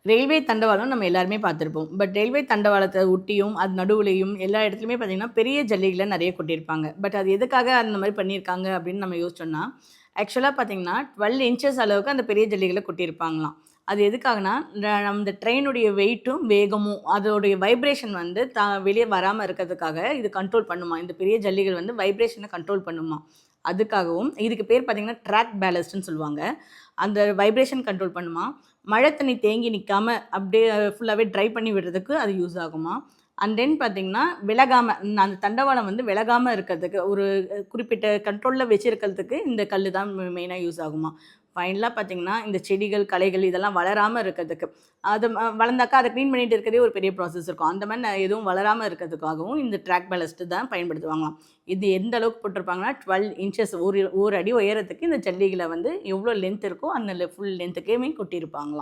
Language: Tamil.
ரயில்வே தண்டவாளம் நம்ம எல்லாருமே பார்த்துருப்போம். பட் ரயில்வே தண்டவாளத்த ஒட்டியும், அது நடுவுலயும் எல்லா இடத்துலயுமே பார்த்தீங்கன்னா, பெரிய ஜல்லிகள நெறைய கொட்டியிருப்பாங்க. பட் அது எதுக்காக அந்த மாரி பண்ணியிருக்காங்க அப்படின்னு நம்ம யோசிச்சோம்னா, ஆக்சுவலா பார்த்தீங்கன்னா, 12 இன்ச்சஸ் அளவுக்கு அந்த பெரிய ஜல்லிகள கொட்டியிருப்பாங்களாம். அது எதுக்காகன்னா, அந்த ட்ரெயினுடைய வெயிட்டும், வேகமும் அதோடைய வைப்ரேஷன் வந்து வெளிய வராம இருக்கிறதுக்காக இது கண்ட்ரோல் பண்ணுமாம். இந்த பெரிய ஜல்லிகள் வந்து வைப்ரேஷன கண்ட்ரோல் பண்ணுமாம். அதுக்காகவும் இதுக்கு பேர் பார்த்தீங்கன்னா, ட்ராக் பேலஸ்ட்ன்னு சொல்லுவாங்க. அந்த வைப்ரேஷன் கண்ட்ரோல் பண்ணுமாம். மழை தண்ணி தேங்கி நிக்காம அப்படியே ஃபுல்லாவே ட்ரை பண்ணி விடுறதுக்கு அது யூஸ் ஆகுமாம். அண்ட் தென் பார்த்தீங்கன்னா, விலகாம அந்த தண்டவாளம் வந்து விலகாம இருக்கிறதுக்கு ஒரு குறிப்பிட்ட கண்ட்ரோல்ல வச்சிருக்கிறதுக்கு இந்த கல்லு தான் மெயினா யூஸ் ஆகுமாம். ஃபைனலா பார்த்தீங்கன்னா, இந்த செடிகள், களைகள் இதெல்லாம் வளராம இருக்கிறதுக்கு, அது வளர்ந்தாக்கா அத கிளீன் பண்ணிட்டு இருக்கிறதே ஒரு பெரிய ப்ராசஸ் இருக்கும். அந்த மாரி எதுவும் வளராம இருக்கிறதுக்காகவும் இந்த ட்ராக் பேலஸ்ட் தான் பயன்படுத்துவாங்களாம். இது எந்த அளவுக்கு போட்டிருப்பாங்கன்னா, 12 இன்ச்சஸ் ஒரு ஒரு அடி உயரத்துக்கு இந்த ஜல்லிகள வந்து எவ்வளோ லென்த் இருக்கோ, அந்த ஃபுல் லென்த்துக்குமே கொட்டியிருப்பாங்களாம்.